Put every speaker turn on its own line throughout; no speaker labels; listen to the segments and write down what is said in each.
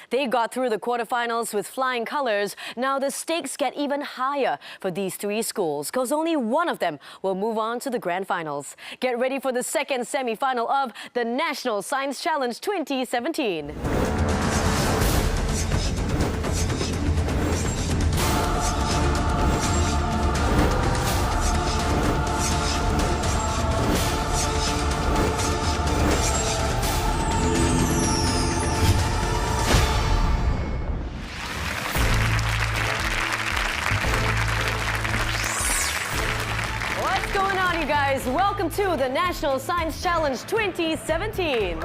They got through the quarterfinals with flying colors. Now the stakes get even higher for these three schools because only one of them will move on to the grand finals. Get ready for the second semi-final of the National Science Challenge 2017. What's going on, you guys? Welcome to the National Science Challenge 2017.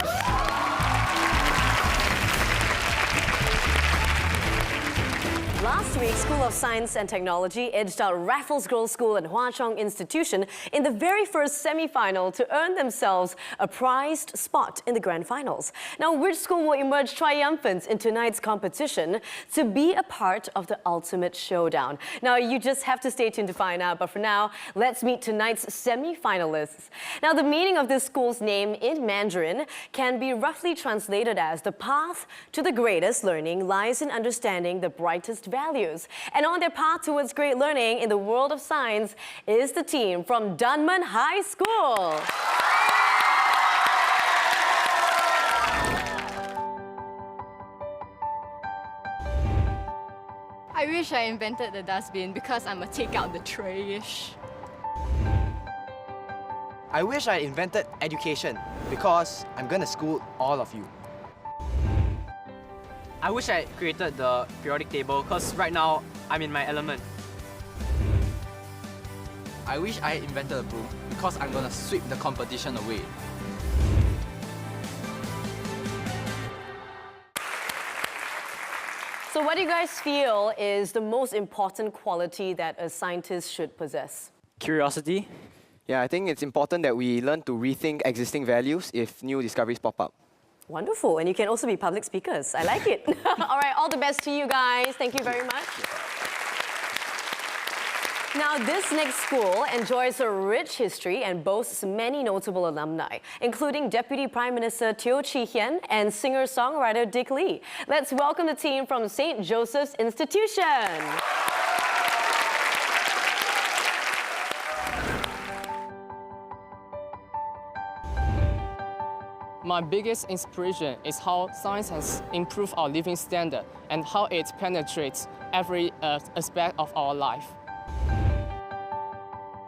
Last week, School of Science and Technology edged out Raffles Girls' School and Hwa Chong Institution in the very first semi-final to earn themselves a prized spot in the grand finals. Now, which school will emerge triumphant in tonight's competition to be a part of the ultimate showdown? Now, you just have to stay tuned to find out, but for now, let's meet tonight's semi-finalists. Now, the meaning of this school's name in Mandarin can be roughly translated as the path to the greatest learning lies in understanding the brightest values. And on their path towards great learning in the world of science is the team from Dunman High School.
I wish I invented the dustbin because I'm a take out the trash.
I wish I invented education because I'm gonna school all of you.
I wish I created the periodic table because right now I'm in my element.
I wish I invented a broom because I'm gonna sweep the competition away.
So what do you guys feel is the most important quality that a scientist should possess?
Curiosity.
Yeah, I think it's important that we learn to rethink existing values if new discoveries pop up.
Wonderful, and you can also be public speakers. I like it. All right, all the best to you guys. Thank you very much. Now, this next school enjoys a rich history and boasts many notable alumni, including Deputy Prime Minister Teo Chee-hean and singer-songwriter Dick Lee. Let's welcome the team from St. Joseph's Institution.
My biggest inspiration is how science has improved our living standard and how it penetrates every aspect of our life.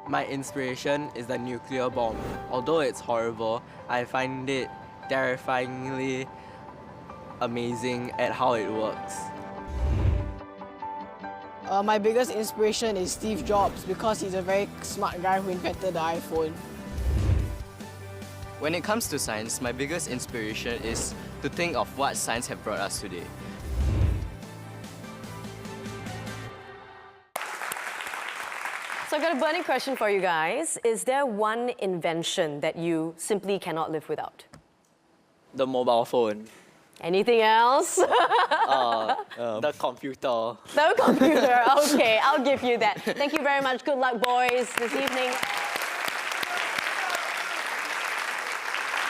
My inspiration is the nuclear bomb. Although it's horrible, I find it terrifyingly amazing at how it works.
My biggest inspiration is Steve Jobs because he's a very smart guy who invented the iPhone.
When it comes to science, my biggest inspiration is to think of what science have brought us today.
So I've got a burning question for you guys. Is there one invention that you simply cannot live without?
The mobile phone.
Anything else?
The computer.
The computer. Okay, I'll give you that. Thank you very much. Good luck, boys, this evening.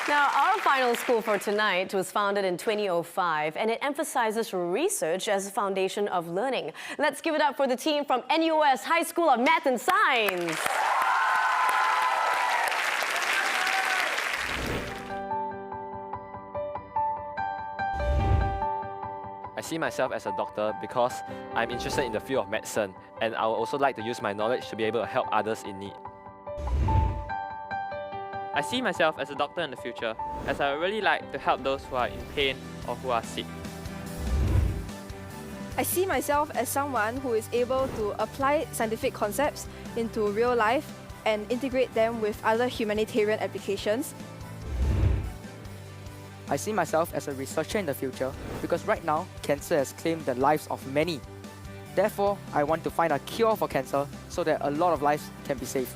Now, our final school for tonight was founded in 2005, and it emphasizes research as a foundation of learning. Let's give it up for the team from NUS High School of Math and Science.
I see myself as a doctor because I'm interested in the field of medicine, and I would also like to use my knowledge to be able to help others in need.
I see myself as a doctor in the future, as I would really like to help those who are in pain or who are sick.
I see myself as someone who is able to apply scientific concepts into real life and integrate them with other humanitarian applications.
I see myself as a researcher in the future because right now, cancer has claimed the lives of many. Therefore, I want to find a cure for cancer so that a lot of lives can be saved.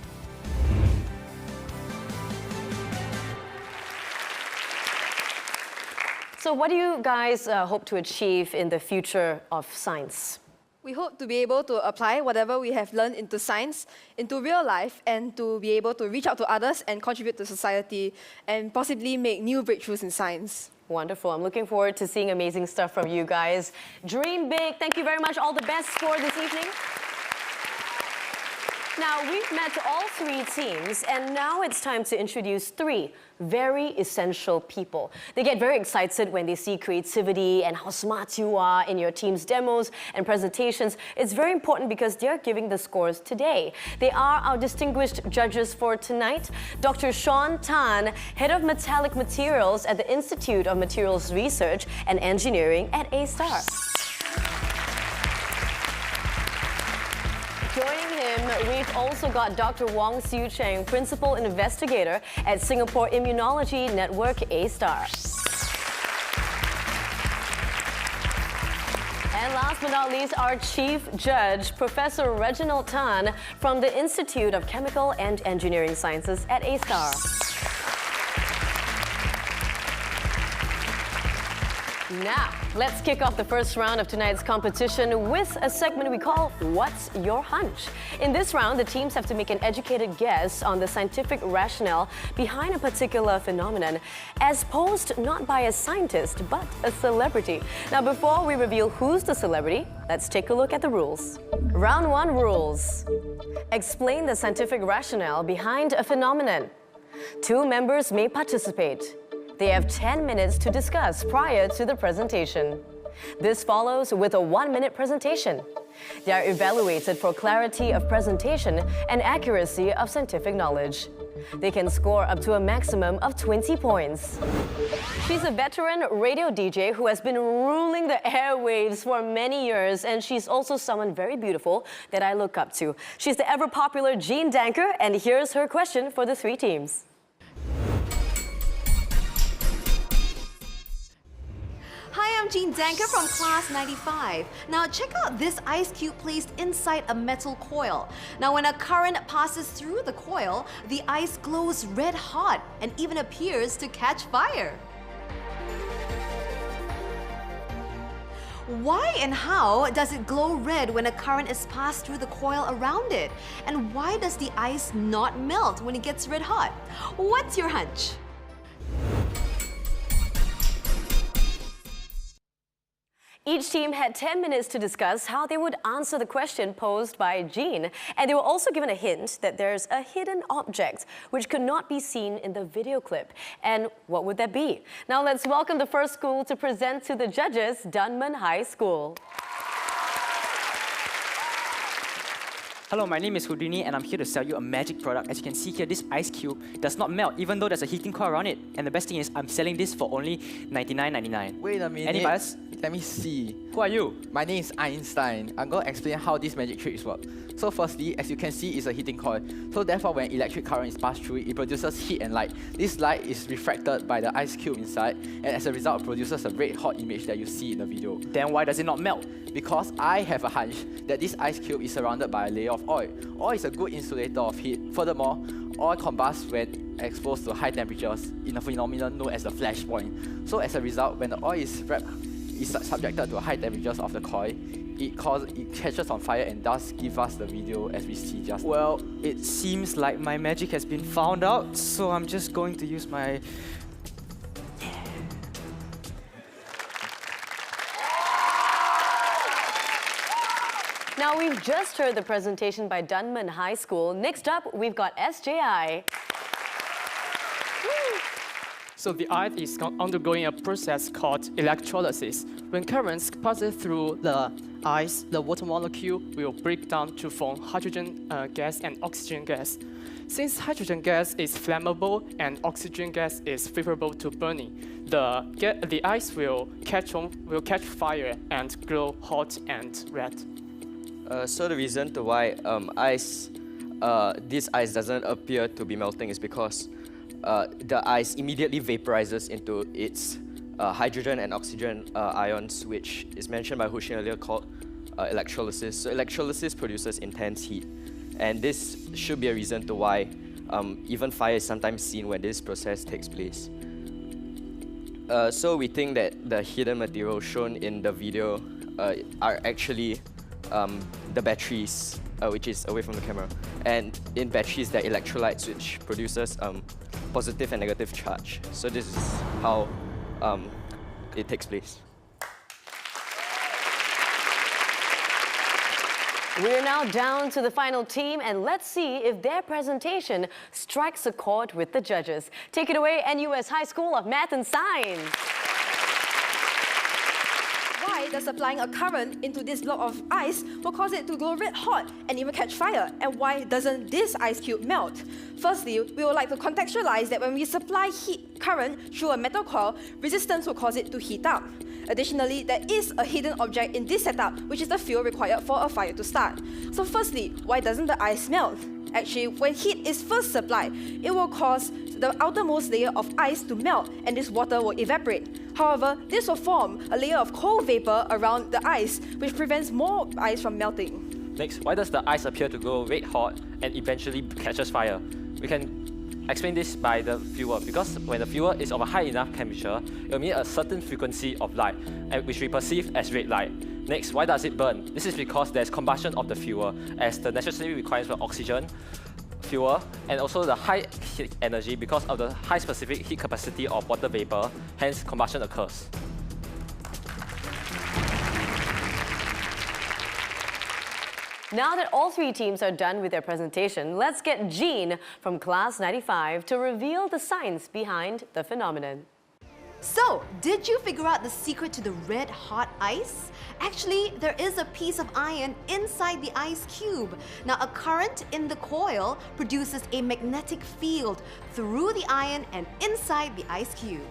So what do you guys hope to achieve in the future of science?
We hope to be able to apply whatever we have learned into science, into real life, and to be able to reach out to others and contribute to society and possibly make new breakthroughs in science.
Wonderful. I'm looking forward to seeing amazing stuff from you guys. Dream big. Thank you very much. All the best for this evening. Now, we've met all three teams, and now it's time to introduce three very essential people. They get very excited when they see creativity and how smart you are in your team's demos and presentations. It's very important because they're giving the scores today. They are our distinguished judges for tonight. Dr. Sean Tan, Head of Metallic Materials at the Institute of Materials Research and Engineering at A-Star. Joining him, we've also got Dr. Wong Siu Cheng, Principal Investigator at Singapore Immunology Network A-Star. And last but not least, our Chief Judge, Professor Reginald Tan from the Institute of Chemical and Engineering Sciences at A-Star. Now, let's kick off the first round of tonight's competition with a segment we call What's Your Hunch? In this round, the teams have to make an educated guess on the scientific rationale behind a particular phenomenon, as posed not by a scientist, but a celebrity. Now, before we reveal who's the celebrity, let's take a look at the rules. Round 1 rules. Explain the scientific rationale behind a phenomenon. 2 members may participate. They have 10 minutes to discuss prior to the presentation. This follows with a 1-minute presentation. They are evaluated for clarity of presentation and accuracy of scientific knowledge. They can score up to a maximum of 20 points. She's a veteran radio DJ who has been ruling the airwaves for many years, and she's also someone very beautiful that I look up to. She's the ever-popular Jean Danker, and here's her question for the 3 teams.
Hi, I'm Jean Danker from Class 95. Now check out this ice cube placed inside a metal coil. Now when a current passes through the coil, the ice glows red hot and even appears to catch fire. Why and how does it glow red when a current is passed through the coil around it? And why does the ice not melt when it gets red hot? What's your hunch?
Each team had 10 minutes to discuss how they would answer the question posed by Jean. And they were also given a hint that there's a hidden object which could not be seen in the video clip. And what would that be? Now let's welcome the first school to present to the judges, Dunman High School.
Hello, my name is Houdini and I'm here to sell you a magic product. As you can see here, this ice cube does not melt even though there's a heating coil around it. And the best thing is I'm selling this for only $99.99.
Wait a minute.
Any buyers?
Let me see.
Who are you?
My name is Einstein. I'm going to explain how these magic tricks work. So firstly, as you can see, it's a heating coil. So therefore, when electric current is passed through it, it produces heat and light. This light is refracted by the ice cube inside, and as a result, it produces a red hot image that you see in the video.
Then why does it not melt?
Because I have a hunch that this ice cube is surrounded by a layer of oil. Oil is a good insulator of heat. Furthermore, oil combusts when exposed to high temperatures in a phenomenon known as the flash point. So as a result, when the oil is subjected to high temperatures of the coil, it catches on fire and thus gives us the video as we see just now.
Well, it seems like my magic has been found out, so I'm just going to use my...
Now we've just heard the presentation by Dunman High School. Next up, we've got SJI.
So the ice is undergoing a process called electrolysis. When currents pass through the ice, the water molecule will break down to form hydrogen gas and oxygen gas. Since hydrogen gas is flammable and oxygen gas is favorable to burning, the ice will catch fire and glow hot and red.
So the reason to why this ice doesn't appear to be melting is because the ice immediately vaporizes into its hydrogen and oxygen ions, which is mentioned by Hushin earlier called electrolysis. So electrolysis produces intense heat, and this should be a reason to why even fire is sometimes seen when this process takes place. So we think that the hidden materials shown in the video are actually the batteries, which is away from the camera. And in batteries, there are electrolytes, which produces positive and negative charge. So this is how it takes place.
We're now down to the final team, and let's see if their presentation strikes a chord with the judges. Take it away, NUS High School of Math and Science.
Why does applying a current into this block of ice will cause it to glow red hot and even catch fire? And why doesn't this ice cube melt? Firstly, we would like to contextualize that when we supply heat current through a metal coil, resistance will cause it to heat up. Additionally, there is a hidden object in this setup, which is the fuel required for a fire to start. So firstly, why doesn't the ice melt? Actually, when heat is first supplied, it will cause the outermost layer of ice to melt and this water will evaporate. However, this will form a layer of cold vapor around the ice, which prevents more ice from melting.
Next, why does the ice appear to go red hot and eventually catches fire? We can explain this by the fuel, because when the fuel is of a high enough temperature, it will emit a certain frequency of light, which we perceive as red light. Next, why does it burn? This is because there's combustion of the fuel, as the necessary requirements for oxygen, fuel, and also the high heat energy because of the high specific heat capacity of water vapor, hence combustion occurs.
Now that all three teams are done with their presentation, let's get Jean from Class 95 to reveal the science behind the phenomenon.
So, did you figure out the secret to the red hot ice? Actually, there is a piece of iron inside the ice cube. Now, a current in the coil produces a magnetic field through the iron and inside the ice cube.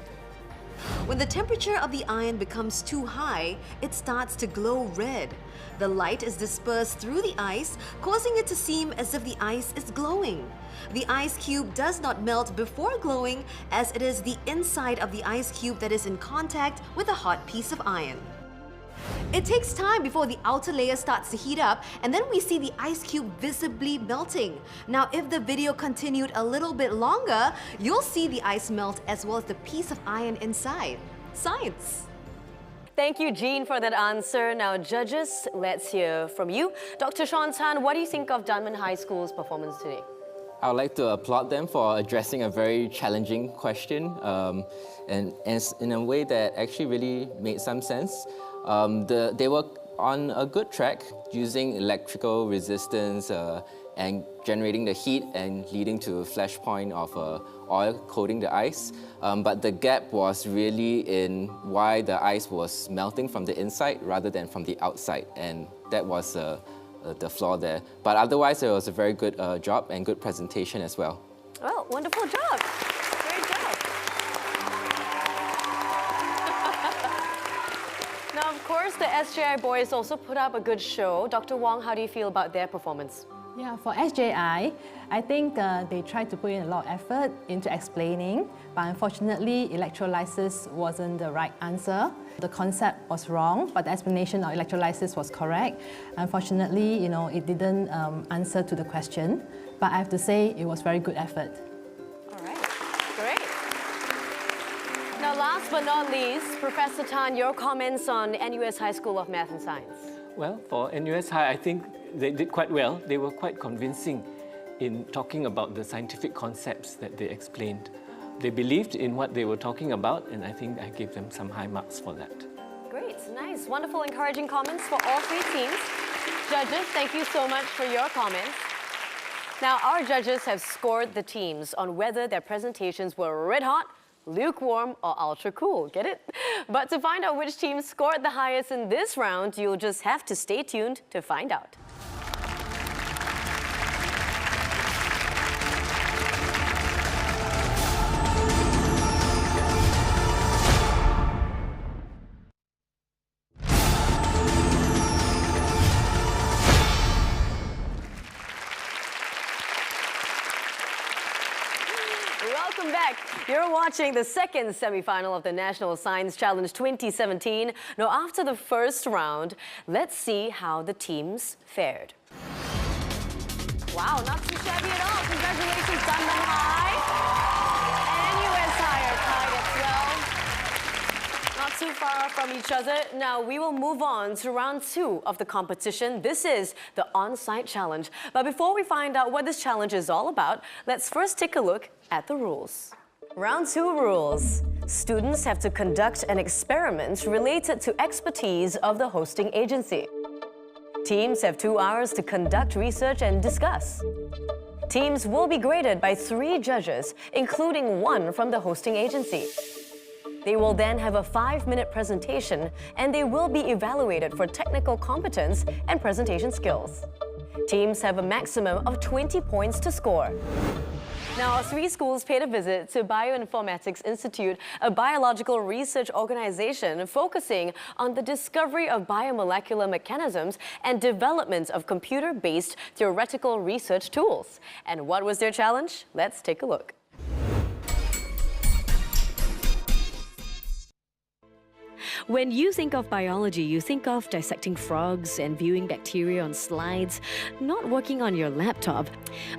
When the temperature of the iron becomes too high, it starts to glow red. The light is dispersed through the ice, causing it to seem as if the ice is glowing. The ice cube does not melt before glowing, as it is the inside of the ice cube that is in contact with a hot piece of iron. It takes time before the outer layer starts to heat up, and then we see the ice cube visibly melting. Now, if the video continued a little bit longer, you'll see the ice melt as well as the piece of iron inside. Science!
Thank you, Jean, for that answer. Now, judges, let's hear from you. Dr. Sean Tan, what do you think of Dunman High School's performance today?
I would like to applaud them for addressing a very challenging question and in a way that actually really made some sense. They were on a good track using electrical resistance and generating the heat and leading to a flashpoint of oil coating the ice. But the gap was really in why the ice was melting from the inside rather than from the outside, and that was the flaw there. But otherwise, it was a very good job and good presentation as well.
Well, wonderful job. Great job. Now, of course, the SJI boys also put up a good show. Dr. Wong, how do you feel about their performance?
Yeah, for SJI, I think they tried to put in a lot of effort into explaining, but unfortunately, electrolysis wasn't the right answer. The concept was wrong, but the explanation of electrolysis was correct. Unfortunately, it didn't answer to the question, but I have to say it was very good effort.
All right, great. Now, last but not least, Professor Tan, your comments on NUS High School of Math and Science.
Well, for NUS High, I think they did quite well. They were quite convincing in talking about the scientific concepts that they explained. They believed in what they were talking about, and I think I gave them some high marks for that.
Great, nice, wonderful, encouraging comments for all three teams. Judges, thank you so much for your comments. Now, our judges have scored the teams on whether their presentations were red hot, lukewarm, or ultra cool. Get it? But to find out which team scored the highest in this round, you'll just have to stay tuned to find out. Welcome back. You're watching the second semi-final of the National Science Challenge 2017. Now, after the first round, let's see how the teams fared. Wow, not too shabby at all. Congratulations, Dunman High. And NUS High are tied at 12. Not too far far from each other. Now we will move on to round 2 of the competition. This is the on-site challenge. But before we find out what this challenge is all about, let's first take a look at the rules. Round 2 rules. Students have to conduct an experiment related to expertise of the hosting agency. Teams have 2 hours to conduct research and discuss. Teams will be graded by 3 judges, including 1 from the hosting agency. They will then have a 5-minute presentation, and they will be evaluated for technical competence and presentation skills. Teams have a maximum of 20 points to score. Now, 3 schools paid a visit to Bioinformatics Institute, a biological research organization focusing on the discovery of biomolecular mechanisms and development of computer-based theoretical research tools. And what was their challenge? Let's take a look. When you think of biology, you think of dissecting frogs and viewing bacteria on slides, not working on your laptop.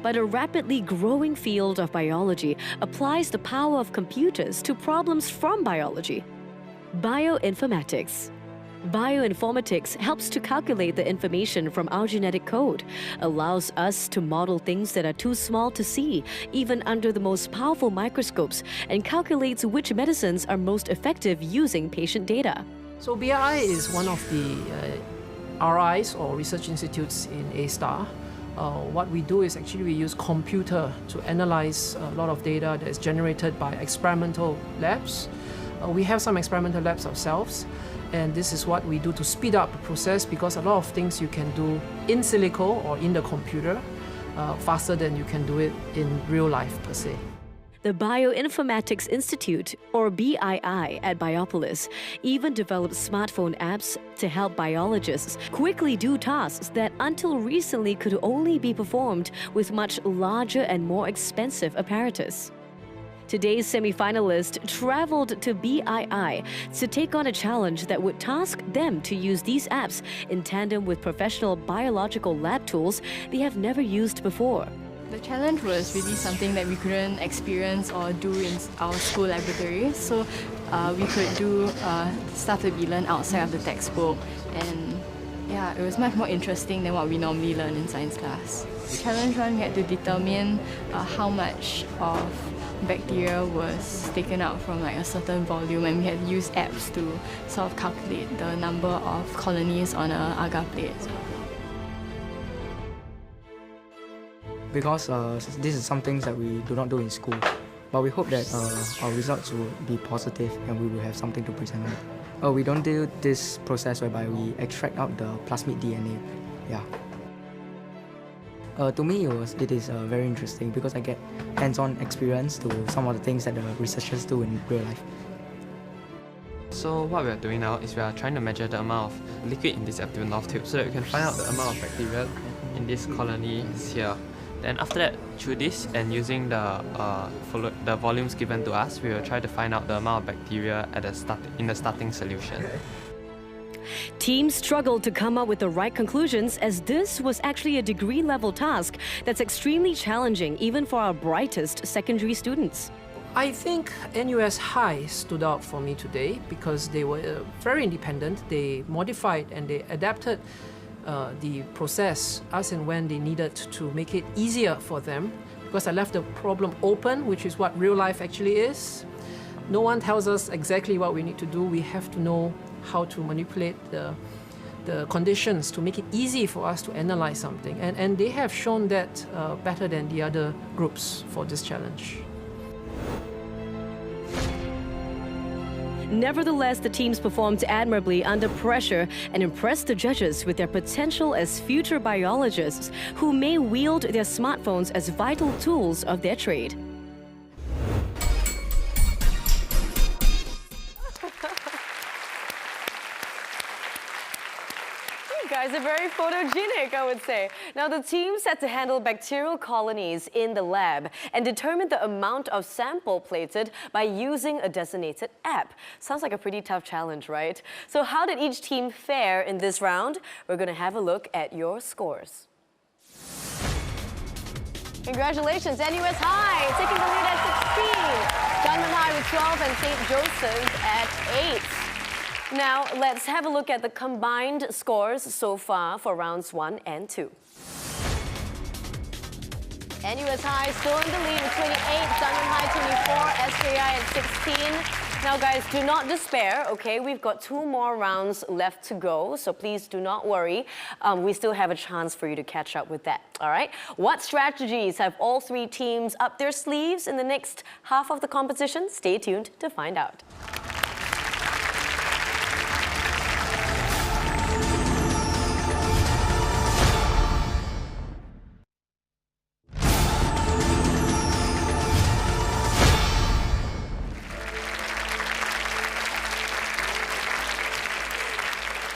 But a rapidly growing field of biology applies the power of computers to problems from biology. Bioinformatics. Bioinformatics helps to calculate the information from our genetic code, allows us to model things that are too small to see, even under the most powerful microscopes, and calculates which medicines are most effective using patient data.
So BI is one of the RIs or research institutes in A-STAR. What we do is actually we use computer to analyze a lot of data that is generated by experimental labs. We have some experimental labs ourselves. And this is what we do to speed up the process, because a lot of things you can do in silico or in the computer faster than you can do it in real life per se.
The Bioinformatics Institute, or BII, at Biopolis even developed smartphone apps to help biologists quickly do tasks that until recently could only be performed with much larger and more expensive apparatus. Today's semi-finalist traveled to BII to take on a challenge that would task them to use these apps in tandem with professional biological lab tools they have never used before.
The challenge was really something that we couldn't experience or do in our school laboratory, so we could do stuff that we learn outside of the textbook, and yeah, it was much more interesting than what we normally learn in science class. Challenge 1, we had to determine how much of bacteria was taken out from like a certain volume, and we had used apps to sort of calculate the number of colonies on an agar plate.
Because this is some things that we do not do in school, but we hope that our results will be positive and we will have something to present on. We don't do this process whereby we extract out the plasmid DNA. Yeah. To me, it is very interesting because I get hands-on experience to some of the things that the researchers do in real life.
So what we are doing now is we are trying to measure the amount of liquid in this Epstein-Barr tube so that we can find out the amount of bacteria in this colony here. Then after that, through this and using the volumes given to us, we will try to find out the amount of bacteria at in the starting solution.
Teams struggled to come up with the right conclusions, as this was actually a degree-level task that's extremely challenging even for our brightest secondary students.
I think NUS High stood out for me today because they were very independent. They modified and they adapted the process as and when they needed to make it easier for them, because I left the problem open, which is what real life actually is. No one tells us exactly what we need to do. We have to know how to manipulate the conditions to make it easy for us to analyze something. And they have shown that better than the other groups for this challenge.
Nevertheless, the teams performed admirably under pressure and impressed the judges with their potential as future biologists who may wield their smartphones as vital tools of their trade. Guys are very photogenic, I would say. Now, the teams had to handle bacterial colonies in the lab and determine the amount of sample plated by using a designated app. Sounds like a pretty tough challenge, right? So how did each team fare in this round? We're going to have a look at your scores. Congratulations, NUS High taking the lead at 16. Dunman High with 12 and St. Joseph's at 8. Now, let's have a look at the combined scores so far for rounds 1 and 2. NUS High still in the lead with 28, Dunman High 24, SJI at 16. Now, guys, do not despair, okay? We've got 2 more rounds left to go, so please do not worry. We still have a chance for you to catch up with that, all right? What strategies have all 3 teams up their sleeves in the next half of the competition? Stay tuned to find out.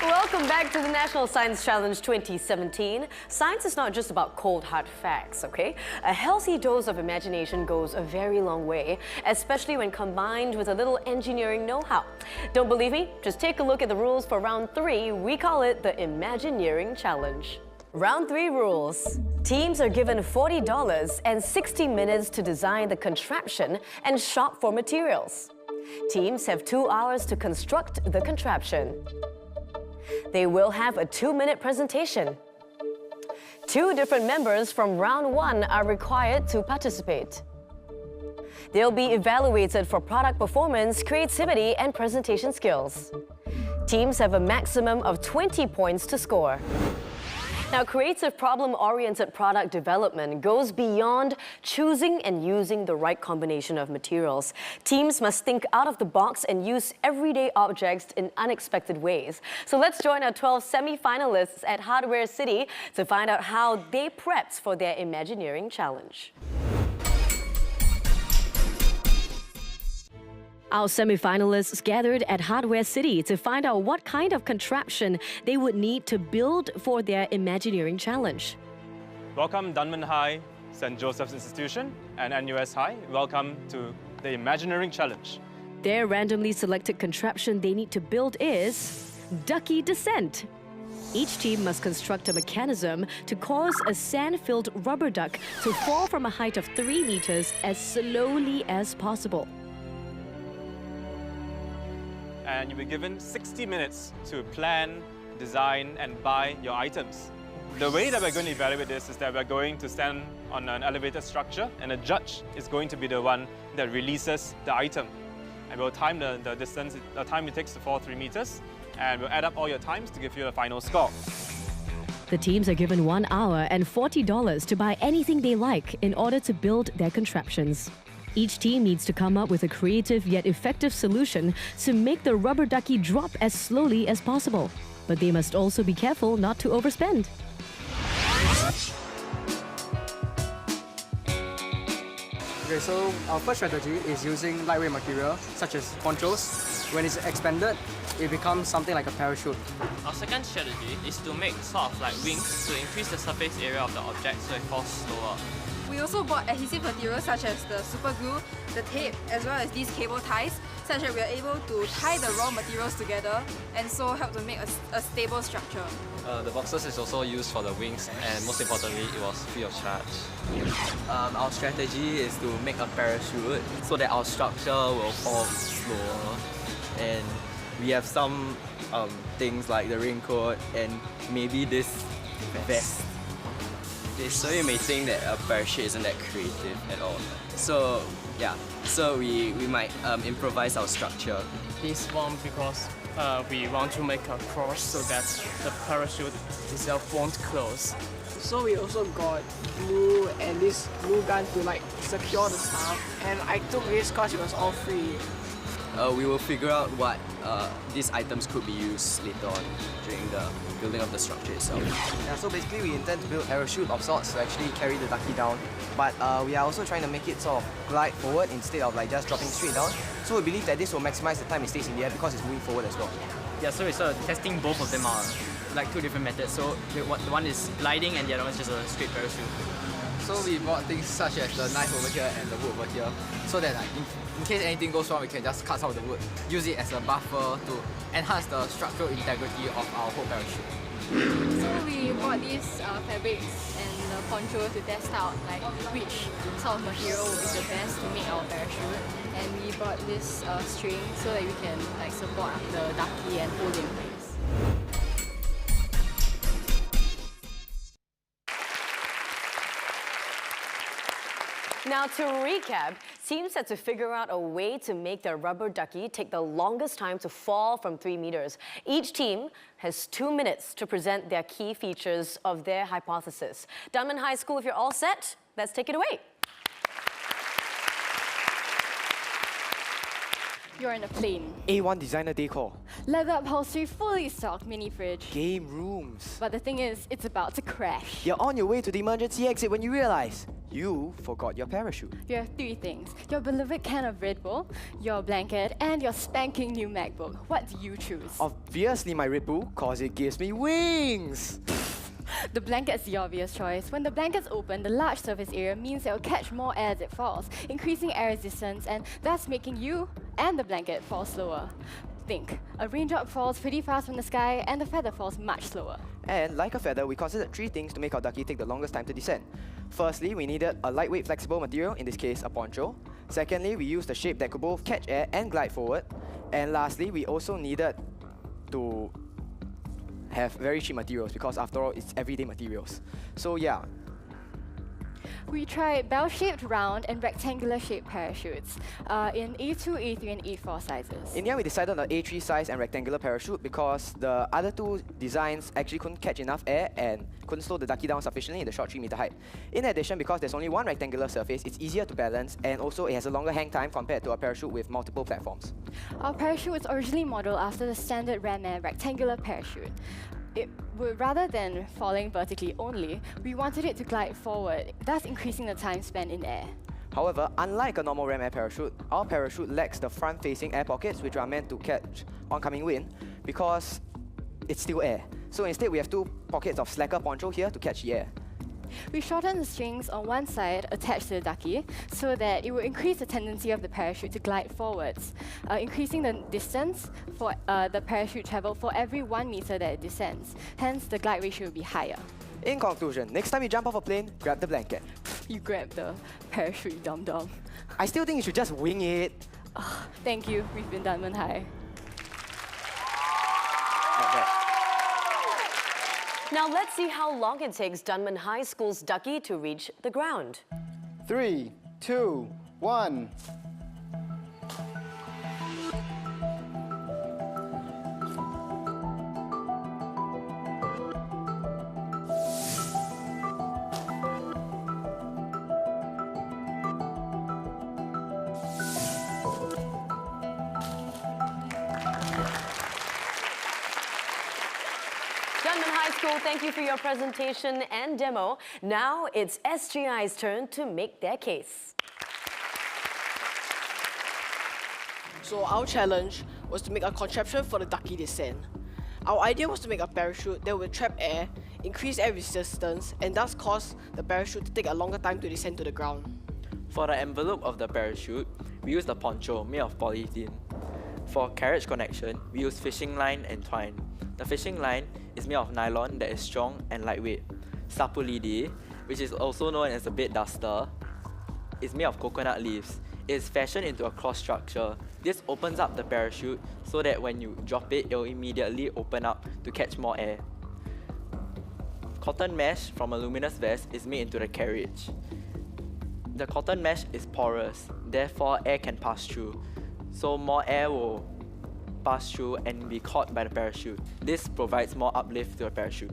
Welcome back to the National Science Challenge 2017. Science is not just about cold, hard facts, okay? A healthy dose of imagination goes a very long way, especially when combined with a little engineering know-how. Don't believe me? Just take a look at the rules for round 3. We call it the Imagineering Challenge. Round 3 rules. Teams are given $40 and 60 minutes to design the contraption and shop for materials. Teams have 2 hours to construct the contraption. They will have a 2-minute presentation. 2 different members from round 1 are required to participate. They'll be evaluated for product performance, creativity, and presentation skills. Teams have a maximum of 20 points to score. Now, creative problem-oriented product development goes beyond choosing and using the right combination of materials. Teams must think out of the box and use everyday objects in unexpected ways. So let's join our 12 semi-finalists at Hardware City to find out how they prepped for their Imagineering Challenge. Our semi-finalists gathered at Hardware City to find out what kind of contraption they would need to build for their Imagineering Challenge.
Welcome Dunman High, St. Joseph's Institution, and NUS High. Welcome to the Imagineering Challenge.
Their randomly selected contraption they need to build is Ducky Descent. Each team must construct a mechanism to cause a sand-filled rubber duck to fall from a height of 3 meters as slowly as possible.
And you'll be given 60 minutes to plan, design, and buy your items. The way that we're going to evaluate this is that we're going to stand on an elevated structure, and a judge is going to be the one that releases the item. And we'll time the distance, the time it takes to fall 3 meters, and we'll add up all your times to give you a final score.
The teams are given 1 hour and $40 to buy anything they like in order to build their contraptions. Each team needs to come up with a creative yet effective solution to make the rubber ducky drop as slowly as possible. But they must also be careful not to overspend.
Okay, so our first strategy is using lightweight material such as ponchos. When it's expanded, it becomes something like a parachute.
Our second strategy is to make sort of like wings to increase the surface area of the object so it falls slower.
We also bought adhesive materials such as the super glue, the tape, as well as these cable ties, such that we are able to tie the raw materials together and so help to make a stable structure.
The boxes is also used for the wings, and most importantly, it was free of charge.
Our strategy is to make a parachute so that our structure will fall slower. And we have some things like the raincoat and maybe this vest.
Okay, so you may think that a parachute isn't that creative at all. So yeah, so we might improvise our structure.
This one because we want to make a cross so that the parachute itself won't close.
So we also got glue and this glue gun to like secure the stuff. And I took this because it was all free.
We will figure out what these items could be used later on during the building of the structure itself.
Yeah, so basically we intend to build a parachute of sorts to actually carry the ducky down. But we are also trying to make it sort of glide forward instead of like just dropping straight down. So we believe that this will maximize the time it stays in the air because it's moving forward as well.
Yeah, so we're sort of testing both of them out, like 2 different methods. So the one is gliding and the other one is just a straight parachute.
So we bought things such as the knife over here and the wood over here, so that like, in case anything goes wrong, we can just cut some of the wood, use it as a buffer to enhance the structural integrity of our whole parachute.
So we bought these fabrics and the poncho to test out like which sort of material would be the best to make our parachute. And we bought this string so that we can like support the ducky and hold it in place.
Now to recap, teams had to figure out a way to make their rubber ducky take the longest time to fall from 3 meters. Each team has 2 minutes to present their key features of their hypothesis. Dunman High School, if you're all set, let's take it away.
You're in a plane.
A1 designer decor.
Leather upholstery, fully stocked mini fridge.
Game rooms.
But the thing is, it's about to crash.
You're on your way to the emergency exit when you realize you forgot your parachute.
You have 3 things. Your beloved can of Red Bull, your blanket, and your spanking new MacBook. What do you choose?
Obviously my Red Bull, cause it gives me wings.
The blanket's the obvious choice. When the blanket's open, the large surface area means it will catch more air as it falls, increasing air resistance and thus making you and the blanket fall slower. Think, a raindrop falls pretty fast from the sky and the feather falls much slower.
And like a feather, we considered 3 things to make our ducky take the longest time to descend. Firstly, we needed a lightweight flexible material, in this case a poncho. Secondly, we used a shape that could both catch air and glide forward. And lastly, we also needed to have very cheap materials because after all, it's everyday materials. So yeah.
We tried bell-shaped, round, and rectangular-shaped parachutes in A2, A3, and A4 sizes.
In the end, we decided on the A3 size and rectangular parachute because the other 2 designs actually couldn't catch enough air and couldn't slow the ducky down sufficiently in the short 3-meter height. In addition, because there's only one rectangular surface, it's easier to balance and also it has a longer hang time compared to a parachute with multiple platforms.
Our parachute was originally modeled after the standard Ram Air rectangular parachute. Rather than falling vertically only, we wanted it to glide forward, thus increasing the time spent in air.
However, unlike a normal Ram Air parachute, our parachute lacks the front-facing air pockets which are meant to catch oncoming wind because it's still air. So instead, we have 2 pockets of slacker poncho here to catch the air.
We shortened the strings on one side attached to the ducky so that it will increase the tendency of the parachute to glide forwards, increasing the distance for the parachute travel for every 1 meter that it descends. Hence, the glide ratio will be higher.
In conclusion, next time you jump off a plane, grab the blanket.
You grab the parachute, you dum-dum.
I still think you should just wing it.
Thank you, we've been Dunman High.
Now let's see how long it takes Dunman High School's ducky to reach the ground.
3, 2, 1.
Dunman High School, thank you for your presentation and demo. Now it's SGI's turn to make their case.
So our challenge was to make a contraption for the ducky descent. Our idea was to make a parachute that would trap air, increase air resistance, and thus cause the parachute to take a longer time to descend to the ground.
For the envelope of the parachute, we used a poncho made of polyethylene. For carriage connection, we used fishing line and twine. The fishing line is made of nylon that is strong and lightweight. Sapulidi, which is also known as a bed duster, is made of coconut leaves. It is fashioned into a cross structure. This opens up the parachute so that when you drop it, it will immediately open up to catch more air. Cotton mesh from a luminous vest is made into the carriage. The cotton mesh is porous, therefore air can pass through. So more air will pass through and be caught by the parachute. This provides more uplift to the parachute.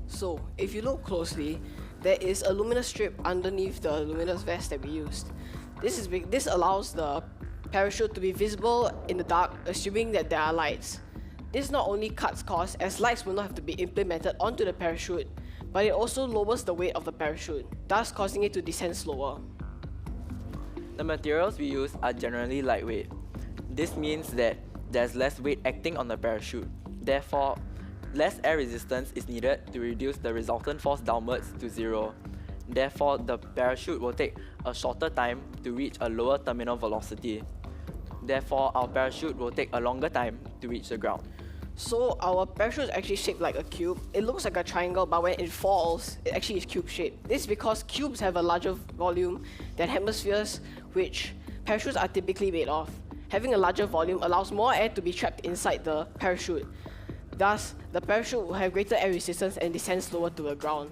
So, if you look closely, there is a luminous strip underneath the luminous vest that we used. This allows the parachute to be visible in the dark, assuming that there are lights. This not only cuts costs, as lights will not have to be implemented onto the parachute, but it also lowers the weight of the parachute, thus causing it to descend slower.
The materials we use are generally lightweight. This means that there's less weight acting on the parachute. Therefore, less air resistance is needed to reduce the resultant force downwards to 0. Therefore, the parachute will take a shorter time to reach a lower terminal velocity. Therefore, our parachute will take a longer time to reach the ground.
So our parachute is actually shaped like a cube. It looks like a triangle, but when it falls, it actually is cube-shaped. This is because cubes have a larger volume than hemispheres, which parachutes are typically made of. Having a larger volume allows more air to be trapped inside the parachute. Thus, the parachute will have greater air resistance and descend slower to the ground.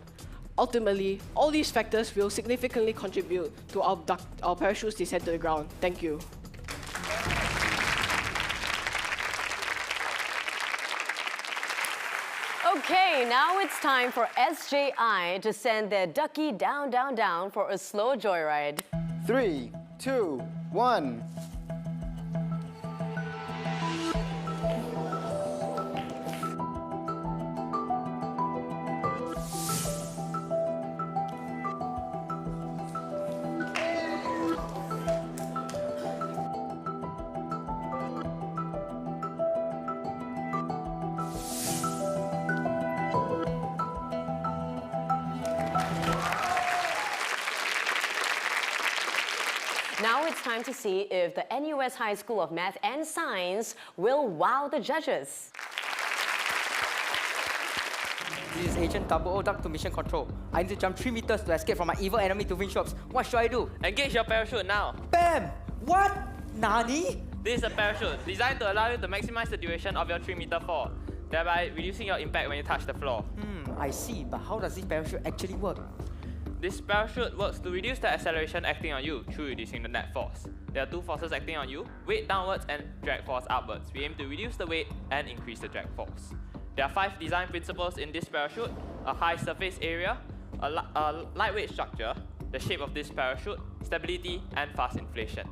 Ultimately, all these factors will significantly contribute to our parachute's descent to the ground. Thank you.
Okay, now it's time for SJI to send their ducky down, down, down for a slow joyride.
3, 2, 1.
Now it's time to see if the NUS High School of Math and Science will wow the judges.
This is Agent 00 Duck to Mission Control. I need to jump 3 meters to escape from my evil enemy to Windshops. What should I do?
Engage your parachute now.
Bam! What? Nani?
This is a parachute designed to allow you to maximize the duration of your 3-meter fall, thereby reducing your impact when you touch the floor.
I see, but how does this parachute actually work?
This parachute works to reduce the acceleration acting on you through reducing the net force. There are 2 forces acting on you, weight downwards and drag force upwards. We aim to reduce the weight and increase the drag force. There are 5 design principles in this parachute: a high surface area, a lightweight structure, the shape of this parachute, stability, and fast inflation.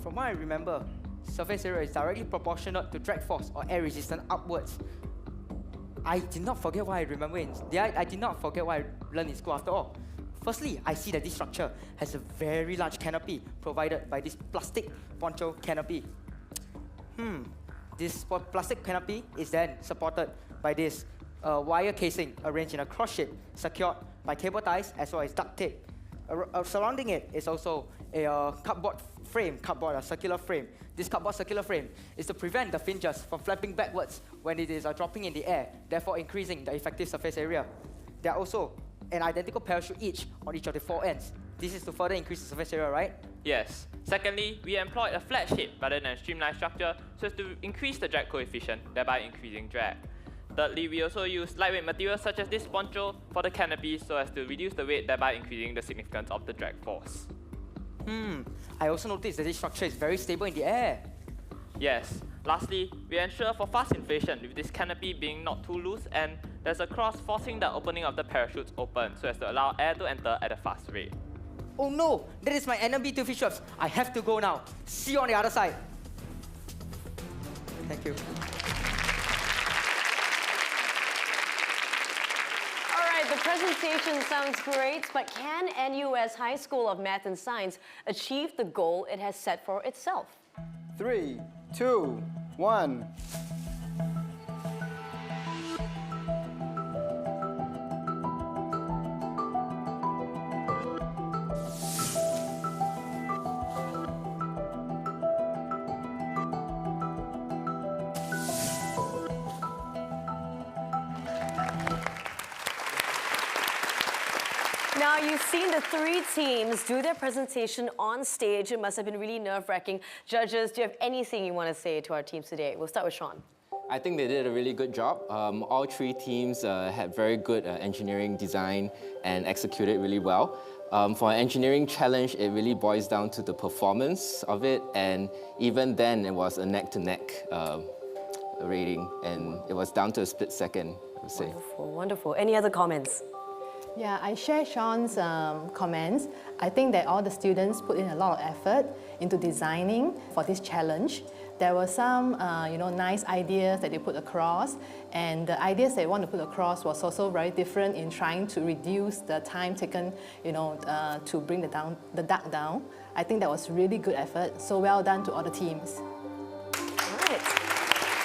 From what I remember, surface area is directly proportional to drag force or air resistance upwards. I did not forget what I remember I did not forget what I learned in school after all. Firstly, I see that this structure has a very large canopy provided by this plastic poncho canopy. This plastic canopy is then supported by this wire casing arranged in a cross shape, secured by cable ties as well as duct tape. Surrounding it is also a circular frame. This cardboard circular frame is to prevent the fringes from flapping backwards when it is dropping in the air, therefore increasing the effective surface area. There are also an identical parachute each on each of the 4 ends. This is to further increase the surface area, right?
Yes. Secondly, we employed a flat shape rather than a streamlined structure so as to increase the drag coefficient, thereby increasing drag. Thirdly, we also use lightweight materials such as this poncho for the canopy so as to reduce the weight, thereby increasing the significance of the drag force.
I also noticed that this structure is very stable in the air.
Yes. Lastly, we ensure for fast inflation with this canopy being not too loose, and there's a cross forcing the opening of the parachutes open so as to allow air to enter at a fast rate.
Oh no, that is my enemy to Windshops. I have to go now. See you on the other side. Thank you.
All right, the presentation sounds great, but can NUS High School of Math and Science achieve the goal it has set for itself?
3, 2, 1.
Now, you've seen the 3 teams do their presentation on stage. It must have been really nerve-wracking. Judges, do you have anything you want to say to our teams today? We'll start with Sean.
I think they did a really good job. All 3 teams had very good engineering design and executed really well. For an engineering challenge, it really boils down to the performance of it, and even then it was a neck-to-neck rating, and it was down to a split second, I would say.
Wonderful, wonderful. Any other comments?
Yeah, I share Sean's comments. I think that all the students put in a lot of effort into designing for this challenge. There were some, nice ideas that they put across, and the ideas they want to put across was also very different in trying to reduce the time taken, to bring the duck down. I think that was really good effort. So well done to all the teams.
All right.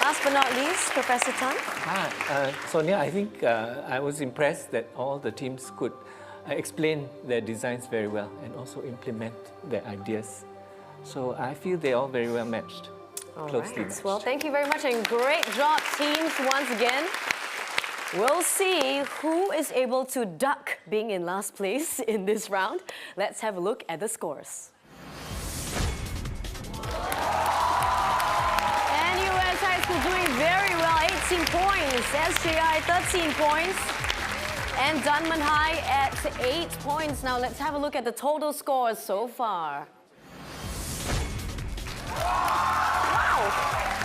Last but not least, Professor Tan.
Sonia, I think I was impressed that all the teams could explain their designs very well and also implement their ideas. So I feel they're all very well matched. closely
right.
matched.
Well, thank you very much and great job, teams, once again. We'll see who is able to duck being in last place in this round. Let's have a look at the scores. NUS High School doing very well, 18 points. SJI 13 points. And Dunman High at 8 points. Now let's have a look at the total scores so far. Wow!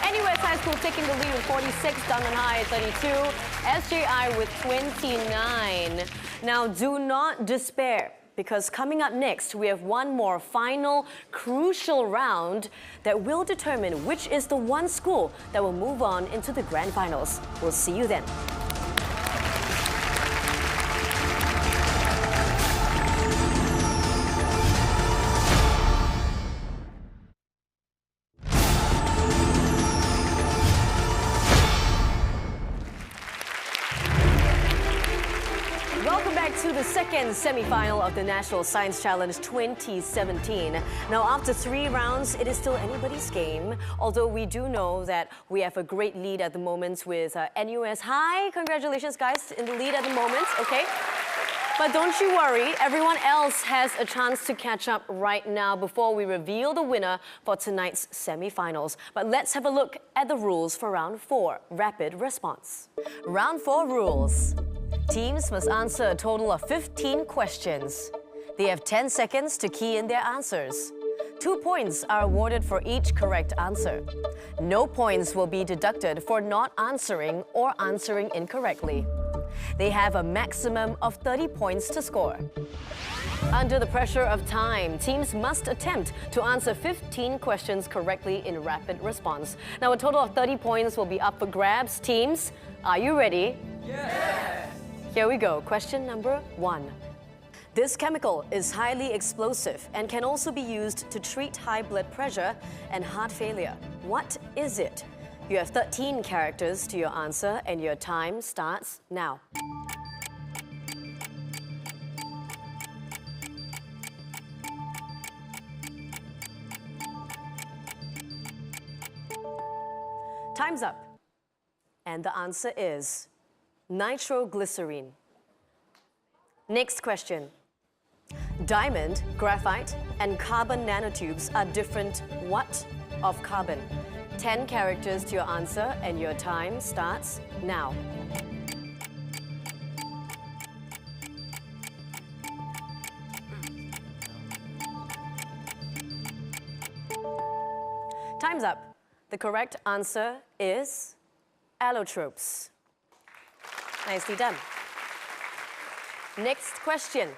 NUS High School taking the lead with 46, Dunman High at 32, SJI with 29. Now do not despair, because coming up next, we have one more final crucial round that will determine which is the one school that will move on into the grand finals. We'll see you then. Welcome back to the second semi-final of the National Science Challenge 2017. Now, after 3 rounds, it is still anybody's game, although we do know that we have a great lead at the moment with NUS High. Congratulations, guys, in the lead at the moment, okay? But don't you worry, everyone else has a chance to catch up right now before we reveal the winner for tonight's semi-finals. But let's have a look at the rules for round 4, rapid response. Round 4 rules. Teams must answer a total of 15 questions. They have 10 seconds to key in their answers. 2 points are awarded for each correct answer. No points will be deducted for not answering or answering incorrectly. They have a maximum of 30 points to score. Under the pressure of time, teams must attempt to answer 15 questions correctly in rapid response. Now, a total of 30 points will be up for grabs. Teams, are you ready? Yes! Here we go. Question number 1. This chemical is highly explosive and can also be used to treat high blood pressure and heart failure. What is it? You have 13 characters to your answer and your time starts now. Time's up. And the answer is nitroglycerine. Next question. Diamond, graphite, and carbon nanotubes are different what of carbon? 10 characters to your answer and your time starts now. Time's up. The correct answer is allotropes. Nicely done. Next question.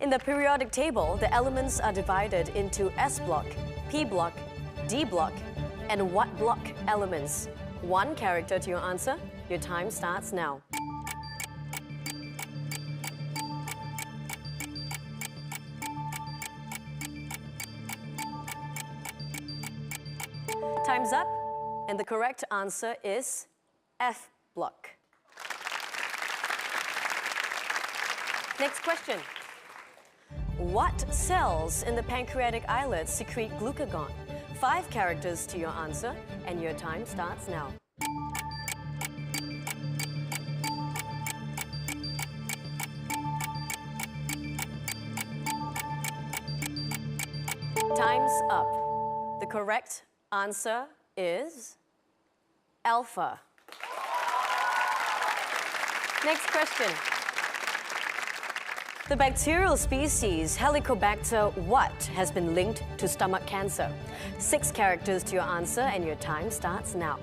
In the periodic table, the elements are divided into S block, P block, D block, and what block elements? 1 character to your answer. Your time starts now. Time's up, and the correct answer is F block. Next question. What cells in the pancreatic islet secrete glucagon? 5 characters to your answer, and your time starts now. Time's up. The correct answer is alpha. Next question. The bacterial species Helicobacter what has been linked to stomach cancer? 6 characters to your answer, and your time starts now.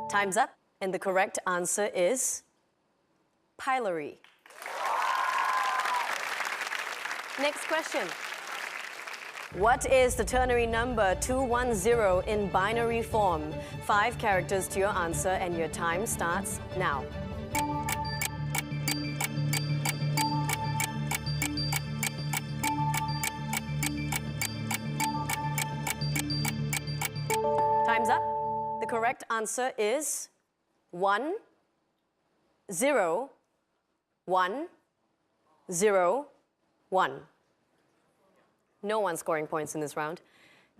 Time's up, and the correct answer is pylori. Next question. What is the ternary number 210 in binary form? 5 characters to your answer, and your time starts now. Time's up. The correct answer is 1, 0, 1, 0, 1. No one scoring points in this round.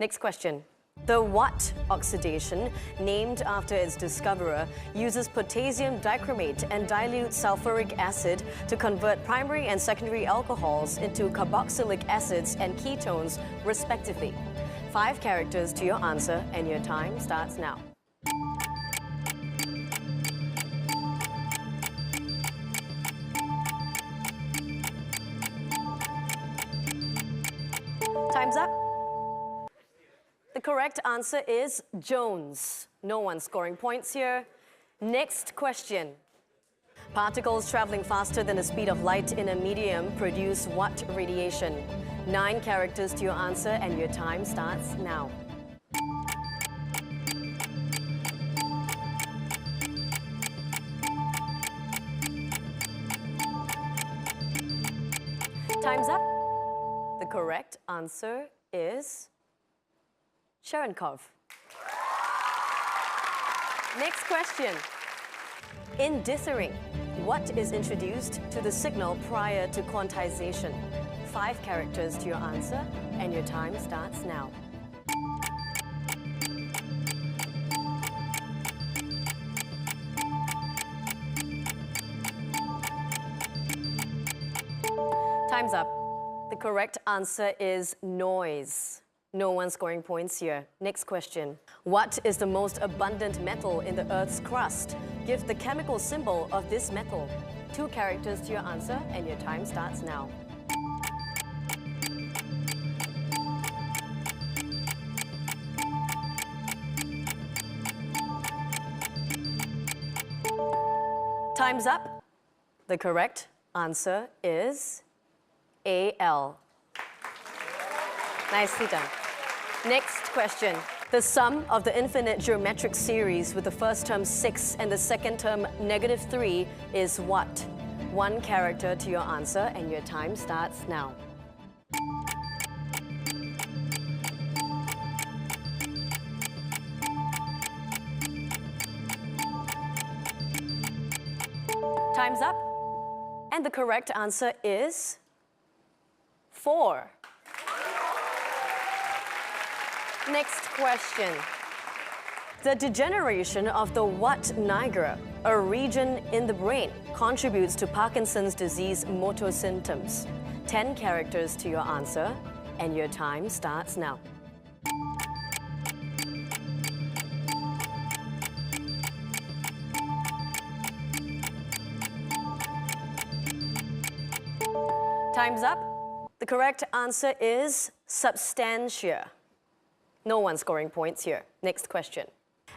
Next question. The what oxidation, named after its discoverer, uses potassium dichromate and dilute sulfuric acid to convert primary and secondary alcohols into carboxylic acids and ketones, respectively. 5 characters to your answer, and your time starts now. Time's up. The correct answer is Jones. No one scoring points here. Next question. Particles traveling faster than the speed of light in a medium produce what radiation? 9 characters to your answer, and your time starts now. Time's up. The correct answer is Cherenkov. Next question. In dithering, what is introduced to the signal prior to quantization? 5 characters to your answer, and your time starts now. Time's up. The correct answer is noise. No one scoring points here. Next question. What is the most abundant metal in the Earth's crust? Give the chemical symbol of this metal. 2 characters to your answer, and your time starts now. Time's up. The correct answer is Al. Nicely done. Next question. The sum of the infinite geometric series with the first term 6 and the second term -3 is what? 1 character to your answer, and your time starts now. Time's up. And the correct answer is 4. Next question. The degeneration of the what nigra, a region in the brain, contributes to Parkinson's disease motor symptoms. 10 characters to your answer, and your time starts now. Time's up. The correct answer is substantia. No one scoring points here. Next question.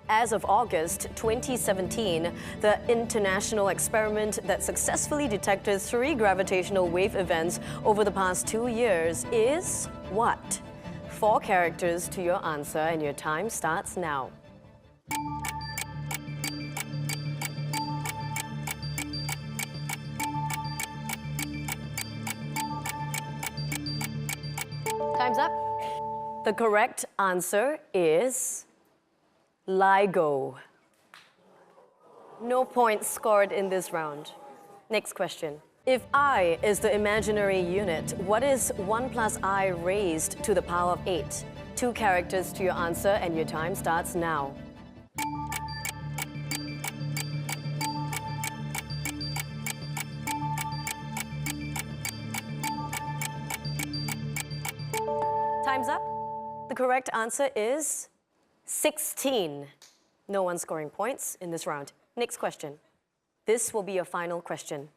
As of August 2017, the international experiment that successfully detected 3 gravitational wave events over the past 2 years is what? 4 characters to your answer, and your time starts now. Time's up. The correct answer is LIGO. No points scored in this round. Next question. If I is the imaginary unit, what is 1 plus I raised to the power of 8? 2 characters to your answer, and your time starts now. Time's up. The correct answer is 16. No one scoring points in this round. Next question. This will be your final question.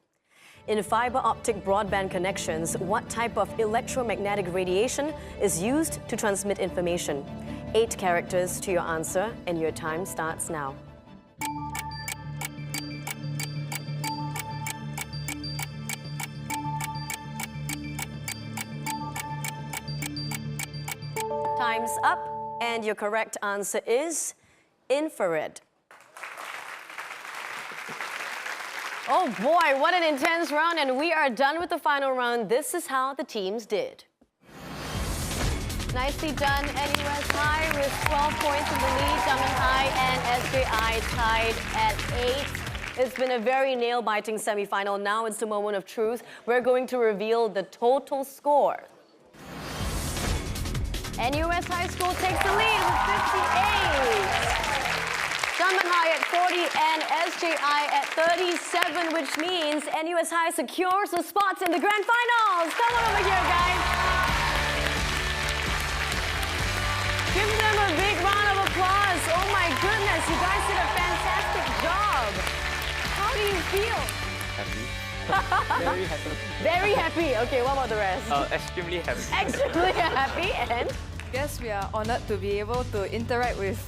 In fiber optic broadband connections, what type of electromagnetic radiation is used to transmit information? 8 characters to your answer, and your time starts now. Time's up, and your correct answer is infrared. Oh boy, what an intense round, and we are done with the final round. This is how the teams did. Nicely done, NUS High with 12 points in the lead. Dunman High and SJI tied at 8. It's been a very nail-biting semi-final. Now it's the moment of truth. We're going to reveal the total score. NUS High School takes the lead with 58. Dunman High at 40 and SJI at 37, which means NUS High secures the spots in the grand finals. Come on over here, guys. Give them a big round of applause. Oh my goodness, you guys did a fantastic job. How do you feel?
Happy.
Very happy. Very happy. Okay, what about the rest?
Extremely happy.
Extremely happy and?
Yes, we are honored to be able to interact with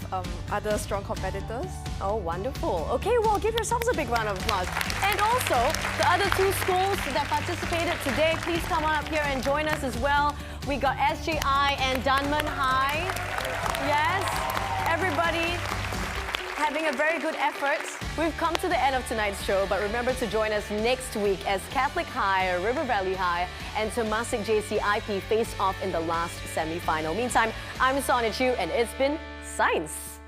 other strong competitors.
Oh, wonderful. Okay, well, give yourselves a big round of applause. And also, the other two schools that participated today, please come on up here and join us as well. We got SJI and Dunman High. Yes, everybody having a very good effort. We've come to the end of tonight's show, but remember to join us next week as Catholic High, River Valley High, and Temasek JC IP face off in the last semi-final. Meantime, I'm Sonia Chu, and it's been Science.